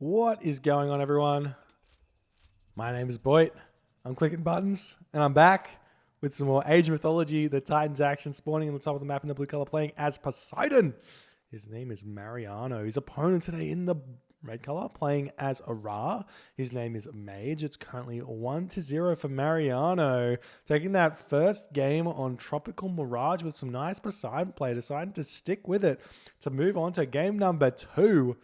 What is going on, everyone? My name is Boyd. I'm clicking buttons, and I'm back with some more Age of Mythology, the Titans action, spawning on the top of the map in the blue color, playing as Poseidon. His name is Mariano. His opponent today in the red color, playing as a Ra. His name is Mage. It's currently 1-0 for Mariano. Taking that first game on Tropical Mirage with some nice Poseidon play, deciding to stick with it to move on to game number 2.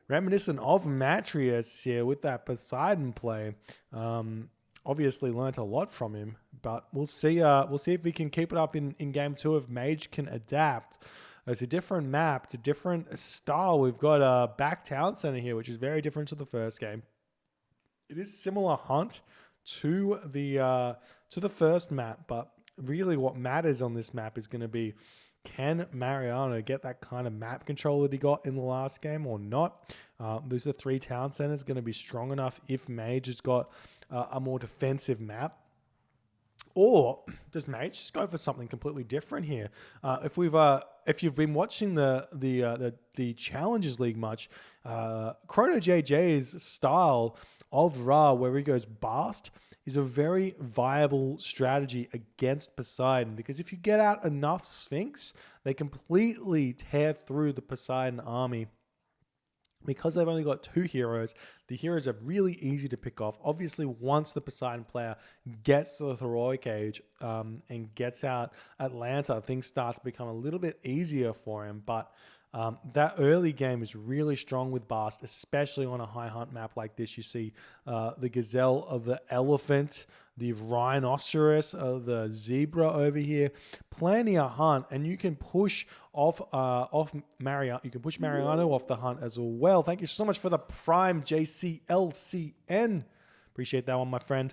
Reminiscent of Matrius here with that Poseidon play. Obviously learnt a lot from him, but we'll see if we can keep it up in game 2 if Mage can adapt. It's a different map, it's a different style. We've got a back town center here, which is very different to the first game. It is similar hunt to the first map, but really what matters on this map is going to be, can Mariano get that kind of map control that he got in the last game or not? These are 3 town centers going to be strong enough if Mage has got a more defensive map. Or does Mage just go for something completely different here? If you've been watching the Challengers League much, Chrono JJ's style of Ra, where he goes Bast, is a very viable strategy against Poseidon, because if you get out enough Sphinx, they completely tear through the Poseidon army. Because they've only got 2 heroes, the heroes are really easy to pick off. Obviously, once the Poseidon player gets to the heroic age and gets out Atlanta, things start to become a little bit easier for him. But that early game is really strong with Bast, especially on a high hunt map like this. You see the gazelle of the elephant, the rhinoceros, the zebra over here. Plenty of hunt, and you can push off Mariano. You can push Mariano off the hunt as well. Thank you so much for the Prime JCLCN. Appreciate that one, my friend.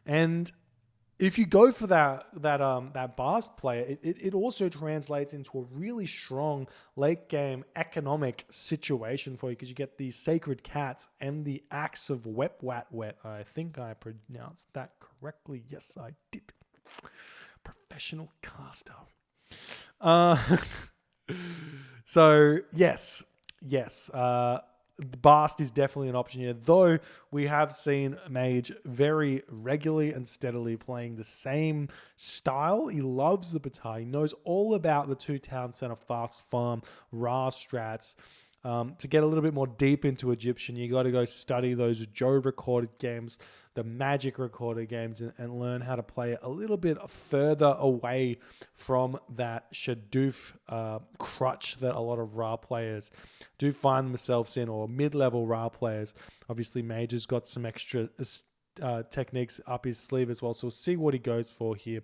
And if you go for that Bast player, it also translates into a really strong late game economic situation for you, because you get the Sacred Cats and the Axe of Wet Wat Wet. I think I pronounced that correctly. Yes, I did. Professional caster. So yes. Bast is definitely an option here, though we have seen Mage very regularly and steadily playing the same style. He loves the Batar. He knows all about the 2 town center fast farm Ra strats. To get a little bit more deep into Egyptian, you got to go study those Joe recorded games, the Magic recorded games, and learn how to play a little bit further away from that Shadoof crutch that a lot of Ra players do find themselves in, or mid-level Ra players. Obviously, Mage has got some extra techniques up his sleeve as well, so we'll see what he goes for here.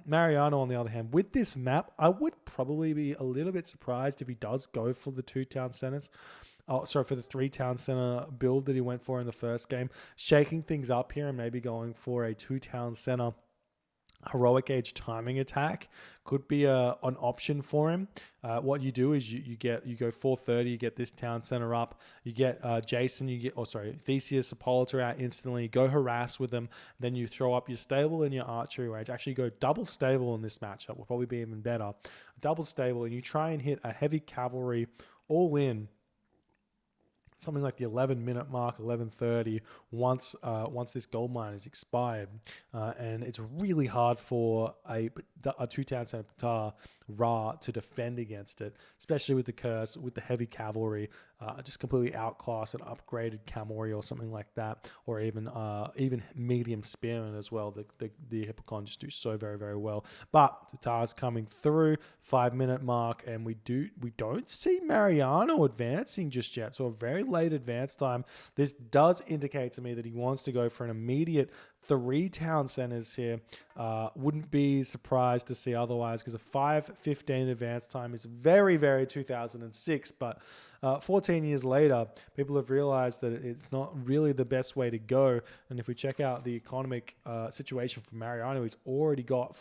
Mariano, on the other hand, with this map, I would probably be a little bit surprised if he does go for the 2 town centers. For the 3 town center build that he went for in the first game, shaking things up here and maybe going for a 2 town center heroic age timing attack could be an option for him. What you do is you go 430, you get this town center up, you get Theseus, Hippolyta out instantly, go harass with them, then you throw up your stable and your archery range. Actually go double stable in this matchup, will probably be even better. Double stable, and you try and hit a heavy cavalry all in something like the 11-minute mark, 11:30, once this gold mine is expired. And it's really hard for a 2 town center Ra to defend against it, especially with the curse, with the heavy cavalry, just completely outclass an upgraded cavalry or something like that, or even medium spearmen as well. The Hippocon just do so very, very well. But Tatar's coming through, 5-minute mark, and we don't see Mariano advancing just yet. So a very late advance time. This does indicate to me that he wants to go for an immediate 3 town centers here. Wouldn't be surprised to see otherwise, because a 5:15 advance time is very, very 2006. But 14 years later, people have realized that it's not really the best way to go. And if we check out the economic situation for Mariano, he's already got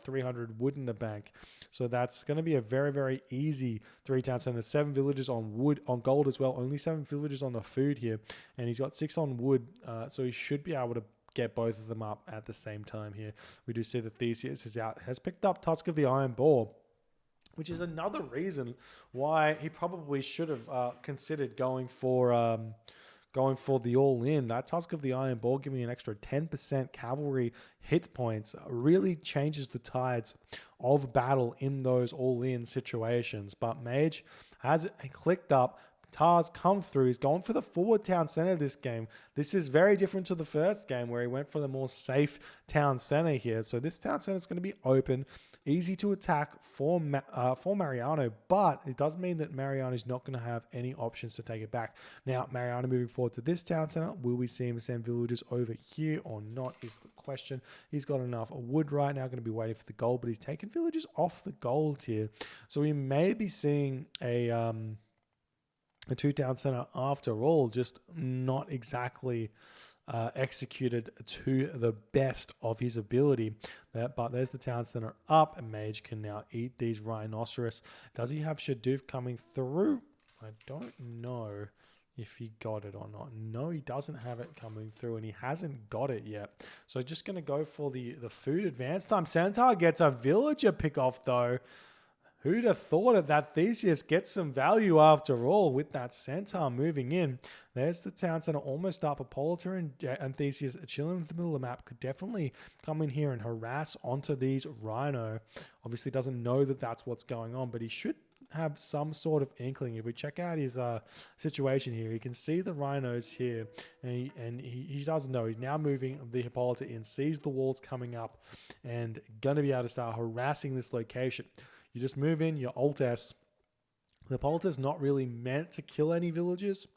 300 wood in the bank. So that's going to be a very, very easy 3 town centers. 7 villages on wood, on gold as well. Only 7 villages on the food here. And he's got 6 on wood. So he should be able to get both of them up at the same time here. We do see that Theseus has picked up Tusk of the Iron Boar. which is another reason why he probably should have considered going for the all-in. That Tusk of the Iron Ball giving an extra 10% cavalry hit points really changes the tides of battle in those all-in situations. But Mage has clicked up. Tars come through. He's gone for the forward town center this game. This is very different to the first game where he went for the more safe town center here. So this town center is going to be open, easy to attack for Mariano, but it does mean that Mariano is not going to have any options to take it back. Now, Mariano moving forward to this town center, will we see him send villagers over here or not is the question. He's got enough wood right now, going to be waiting for the gold, but he's taking villagers off the gold here. So we may be seeing a two-town center after all, just not exactly executed to the best of his ability. But there's the town center up, and Mage can now eat these rhinoceros. Does he have Shadoof coming through? I don't know if he got it or not. No, he doesn't have it coming through, and he hasn't got it yet. So just going to go for the food advance time. Centaur gets a villager pick off, though. Who'd have thought it, that Theseus gets some value after all with that Centaur moving in. There's the town center almost up. Hippolyta and Theseus chilling in the middle of the map could definitely come in here and harass onto these Rhino. Obviously doesn't know that that's what's going on, but he should have some sort of inkling. If we check out his situation here, he can see the Rhinos here, and he doesn't know. He's now moving the Hippolyta in, sees the walls coming up, and going to be able to start harassing this location. You just move in, you Alt S. The Hippolyta's not really meant to kill any villagers,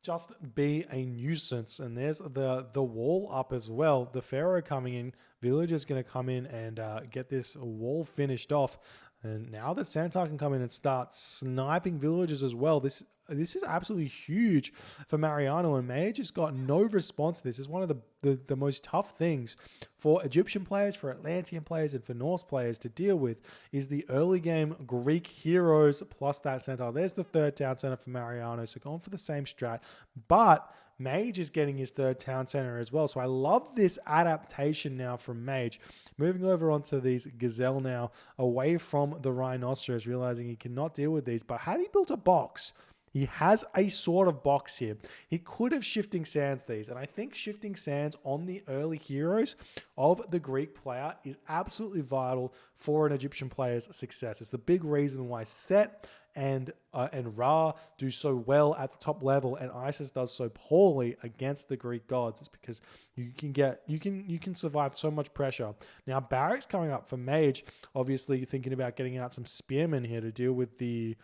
just be a nuisance. And there's the wall up as well. The Pharaoh coming in, villager's going to come in and get this wall finished off. And now the Centaur can come in and start sniping villagers as well. This is absolutely huge for Mariano, and Mage has got no response to this. It's one of the most tough things for Egyptian players, for Atlantean players, and for Norse players to deal with is the early game Greek heroes plus that Centaur. There's the third town center for Mariano, so going for the same strat. But Mage is getting his third town center as well. So I love this adaptation now from Mage. Moving over onto these Gazelle now, away from the Rhinoceros, realizing he cannot deal with these. But had he built a box, he has a sort of box here. He could have Shifting Sands these. And I think Shifting Sands on the early heroes of the Greek player is absolutely vital for an Egyptian player's success. It's the big reason why Set and Ra do so well at the top level, and Isis does so poorly against the Greek gods. It's because you can survive so much pressure. Now Barracks coming up for Mage. Obviously, you're thinking about getting out some spearmen here to deal with the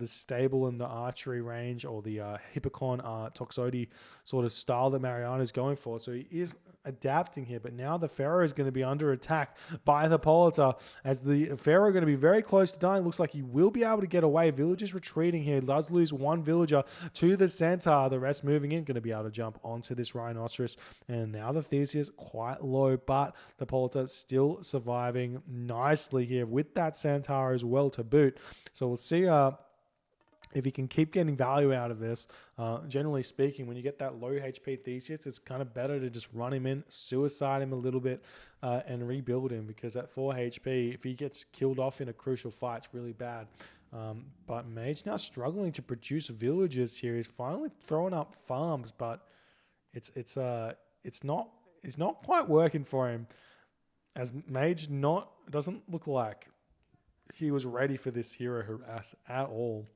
stable and the archery range, or the Hippocon Toxotes sort of style that Mariano is going for. So he is adapting here, but now the Pharaoh is going to be under attack by the Hippolyta, as the Pharaoh is going to be very close to dying. Looks like he will be able to get away. Villagers retreating here. He does lose one villager to the Centaur. The rest moving in, going to be able to jump onto this Rhinoceros. And now the Theseus quite low, but the Hippolyta still surviving nicely here with that Centaur as well to boot. So we'll see if he can keep getting value out of this. Generally speaking, when you get that low HP Theseus, it's kind of better to just run him in, suicide him a little bit, and rebuild him, because at 4 HP, if he gets killed off in a crucial fight, it's really bad. But Mage now struggling to produce villagers here. He's finally throwing up farms, but it's not quite working for him, as Mage doesn't look like he was ready for this hero harass at all.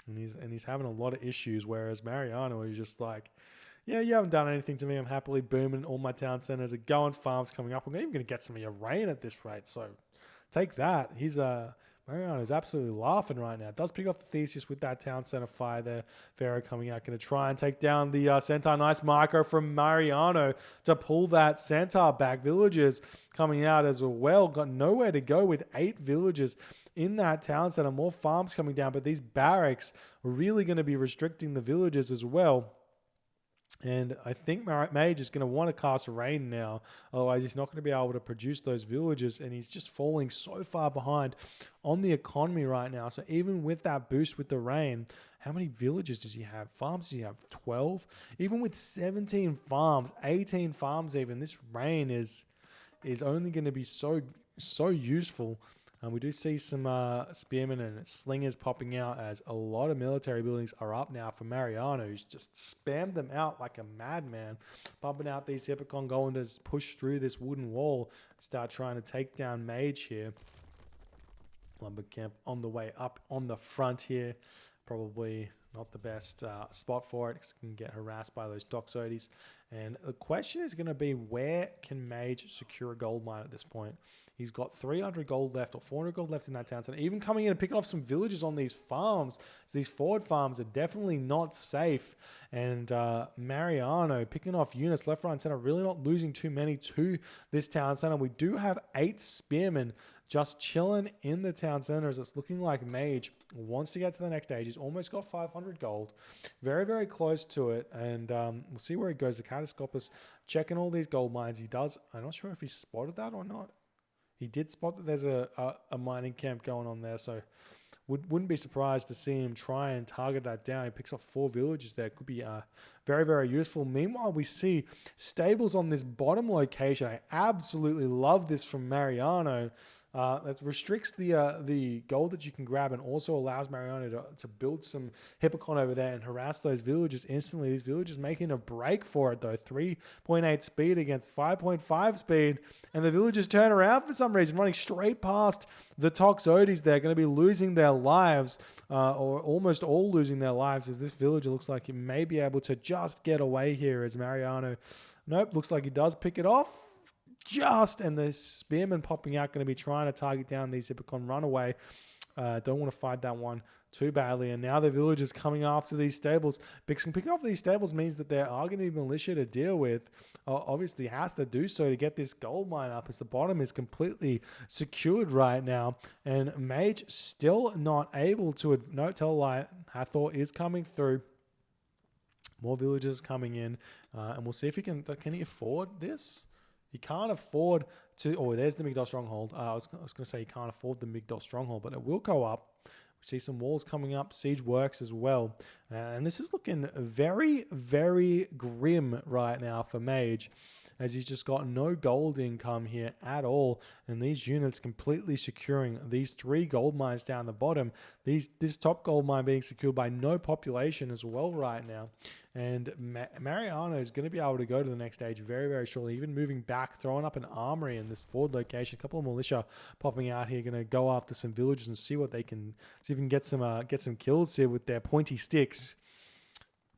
And he's having a lot of issues, whereas Mariano is just like, yeah, you haven't done anything to me. I'm happily booming. All my town centers are going. Farms coming up. I'm even going to get some of your rain at this rate. So take that. Mariano is absolutely laughing right now. Does pick off the Theseus with that town center fire there. Pharaoh coming out, going to try and take down the Centaur. Nice micro from Mariano to pull that Centaur back. Villagers coming out as well. Got nowhere to go with 8 villagers in that town center. More farms coming down, but these barracks are really going to be restricting the villagers as well. And I think Mage is going to want to cast Rain now. Otherwise, he's not going to be able to produce those villagers. And he's just falling so far behind on the economy right now. So even with that boost with the Rain, how many villages does he have? Farms does he have? 12? Even with 17 farms, 18 farms even, this Rain is only going to be so useful. We do see some spearmen and slingers popping out as a lot of military buildings are up now for Mariano, who's just spammed them out like a madman, pumping out these Hippocon, going to push through this wooden wall, start trying to take down Mage here. Lumber camp on the way up on the front here. Probably not the best spot for it because it can get harassed by those Toxotes. And the question is going to be, where can Mage secure a gold mine at this point? He's got 300 gold left or 400 gold left in that town center. Even coming in and picking off some villages on these farms. So these forward farms are definitely not safe. And Mariano picking off units left, right, and center. Really not losing too many to this town center. We do have 8 spearmen just chilling in the town center as it's looking like Mage wants to get to the next stage. He's almost got 500 gold. Very, very close to it. And we'll see where he goes. The Catascopus checking all these gold mines. He does. I'm not sure if he spotted that or not. He did spot that there's a mining camp going on there. So wouldn't be surprised to see him try and target that down. He picks off 4 villages there. Could be very, very useful. Meanwhile, we see stables on this bottom location. I absolutely love this from Mariano. That restricts the gold that you can grab and also allows Mariano to build some Hippocon over there and harass those villagers instantly. These villagers making a break for it though. 3.8 speed against 5.5 speed. And the villagers turn around for some reason, running straight past the Toxotes. They're going to be losing their lives, or almost all losing their lives, as this villager looks like he may be able to just get away here as Mariano. Nope, looks like he does pick it off. And the spearmen popping out going to be trying to target down these Hippocon runaway. Don't want to fight that one too badly. And now the villagers coming after these stables. Picking off these stables means that there are going to be militia to deal with. Obviously has to do so to get this gold mine up, as the bottom is completely secured right now. And Mage still not able to... No, tell a lie. Hathor is coming through. More villagers coming in. And we'll see if he can he afford this? He can't afford to... Oh, there's the Migdol Stronghold. I was going to say he can't afford the Migdol Stronghold, but it will go up. We see some walls coming up. Siege works as well. And this is looking very, very grim right now for Mage, as he's just got no gold income here at all. And these units completely securing these 3 gold mines down the bottom. This top gold mine being secured by no population as well right now. And Mariano is going to be able to go to the next stage very, very shortly. Even moving back, throwing up an armory in this forward location. A couple of militia popping out here, going to go after some villages and see what they can... See if we can get some kills here with their pointy sticks.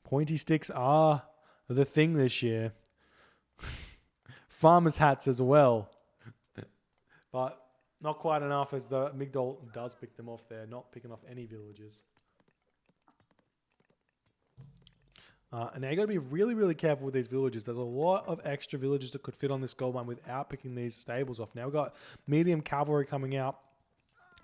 Pointy sticks are the thing this year. Farmers' hats as well. But not quite enough, as the Migdol does pick them off there, not picking off any villagers. And now you got to be really, really careful with these villages. There's a lot of extra villages that could fit on this gold mine without picking these stables off. Now we've got medium cavalry coming out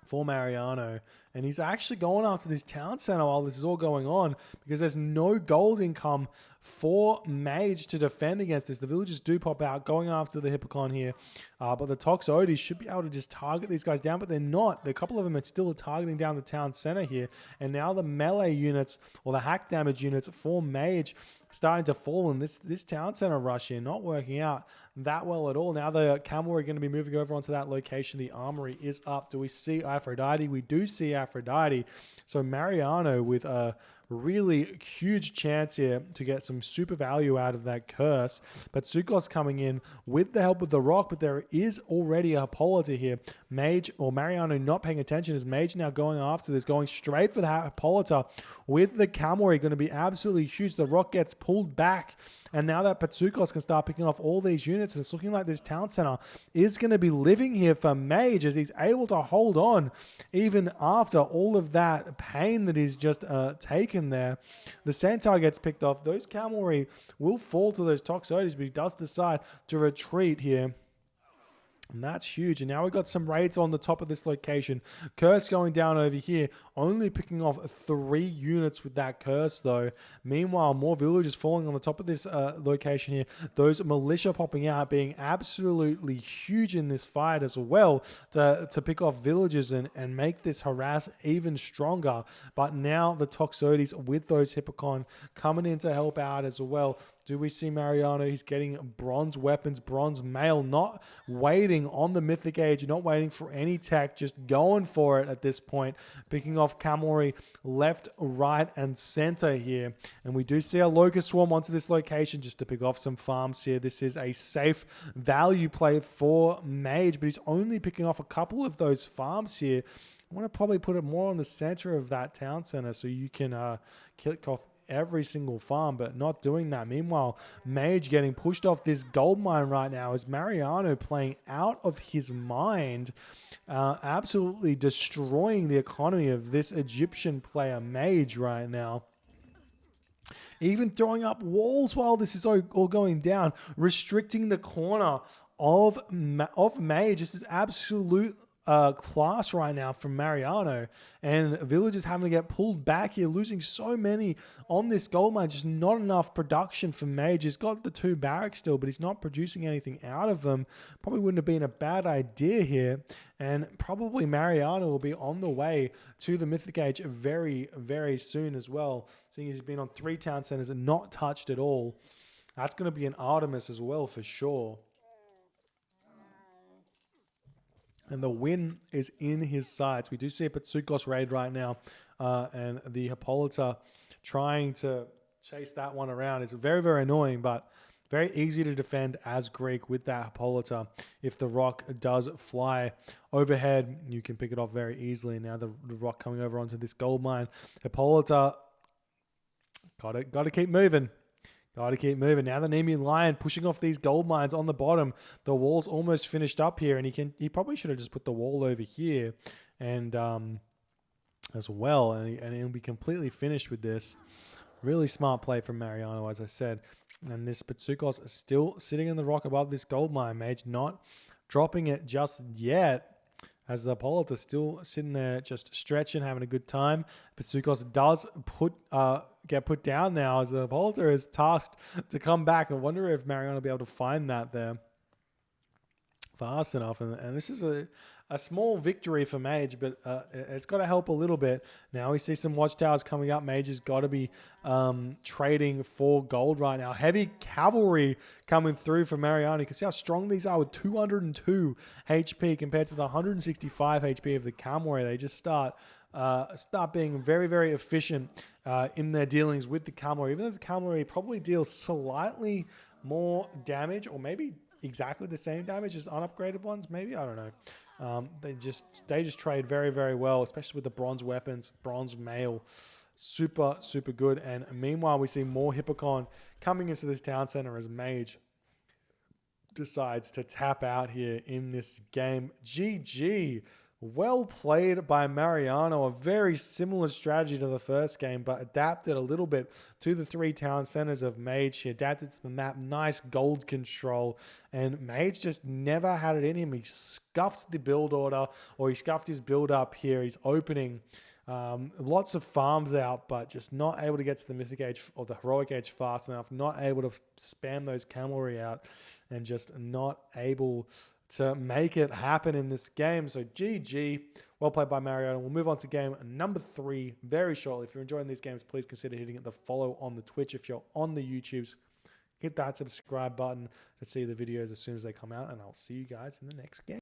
for Mariano, and he's actually going after this town center while this is all going on, because there's no gold income for Mage to defend against this. The villagers do pop out going after the Hippocon here, but the Toxotes should be able to just target these guys down, but they're not. A couple of them are still targeting down the town center here, and now the melee units or the hack damage units for Mage starting to fall, and this town center rush here not working out that well at all. Now the cavalry are going to be moving over onto that location. The armory is up. Do we see Aphrodite? We do see Aphrodite. So Mariano with a really huge chance here to get some super value out of that curse. But Sukos coming in with the help of the rock, but there is already a Hippolyta here. Mage, or Mariano not paying attention, as Mage now going after this, going straight for the Hippolyta with the cavalry, going to be absolutely huge. The rock gets pulled back, and now that Patsukos can start picking off all these units, and it's looking like this town center is going to be living here for Mage, as he's able to hold on even after all of that pain that he's just taken there. The Centaur gets picked off. Those cavalry will fall to those Toxotes, but he does decide to retreat here. And that's huge. And now we've got some raids on the top of this location. Curse going down over here. Only picking off 3 units with that curse, though. Meanwhile, more villagers falling on the top of this location here. Those militia popping out, being absolutely huge in this fight as well, to pick off villagers and make this harass even stronger. But now the Toxotes with those Hippocon coming in to help out as well. Do we see Mariano? He's getting bronze weapons, bronze mail, not waiting on the Mythic Age, not waiting for any tech, just going for it at this point, picking off cavalry left, right, and center here. And we do see a Locust Swarm onto this location just to pick off some farms here. This is a safe value play for Mage, but he's only picking off a couple of those farms here. I want to probably put it more on the center of that town center so you can kick off every single farm, but not doing that. Meanwhile, Mage getting pushed off this gold mine right now as Mariano playing out of his mind, absolutely destroying the economy of this Egyptian player Mage right now. Even throwing up walls while this is all going down, restricting the corner of Mage. This is absolute class right now from Mariano, and villagers having to get pulled back here, losing so many on this gold mine. Just not enough production for Mage. He's got the 2 barracks still, but he's not producing anything out of them. Probably wouldn't have been a bad idea here, and probably Mariano will be on the way to the Mythic Age very, very soon as well, seeing he's been on 3 town centers and not touched at all. That's going to be an Artemis as well for sure. And the win is in his sights. We do see a Patsukos raid right now. And the Hippolyta trying to chase that one around. It's very, very annoying, but very easy to defend as Greek with that Hippolyta. If the rock does fly overhead, you can pick it off very easily. Now the rock coming over onto this gold mine. Hippolyta, got to keep moving. Got to keep moving. Now the Nemean Lion pushing off these gold mines on the bottom. The wall's almost finished up here, and he probably should have just put the wall over here, and as well, and he'll be completely finished with this. Really smart play from Mariano, as I said. And this Patsukos is still sitting in the rock above this gold mine. Mage not dropping it just yet, as the Hippolyta still sitting there just stretching, having a good time. Patsukos does get put down now as the Hippolyta is tasked to come back. I wonder if Mariano will be able to find that there fast enough. And this is a small victory for Mage, but it's got to help a little bit. Now we see some watchtowers coming up. Mage has got to be trading for gold right now. Heavy cavalry coming through for Mariano. You can see how strong these are with 202 HP compared to the 165 HP of the cavalry. They just start being very, very efficient in their dealings with the cavalry. Even though the cavalry probably deals slightly more damage, or maybe exactly the same damage as unupgraded ones, maybe, I don't know. They just trade very, very well, especially with the bronze weapons, bronze mail. Super, super good. And meanwhile, we see more Hippocon coming into this town center as Mage decides to tap out here in this game. GG. Well played by Mariano. A very similar strategy to the first game, but adapted a little bit to the 3 town centers of Mage. He adapted to the map. Nice gold control. And Mage just never had it in him. He scuffed the build order, or he scuffed his build up here. He's opening lots of farms out, but just not able to get to the Mythic Age or the Heroic Age fast enough. Not able to spam those cavalry out, and just not able to make it happen in this game. So GG, well played by Mariano. We'll move on to game number 3 very shortly. If you're enjoying these games, please consider hitting the follow on the Twitch. If you're on the YouTubes, hit that subscribe button to see the videos as soon as they come out, and I'll see you guys in the next game.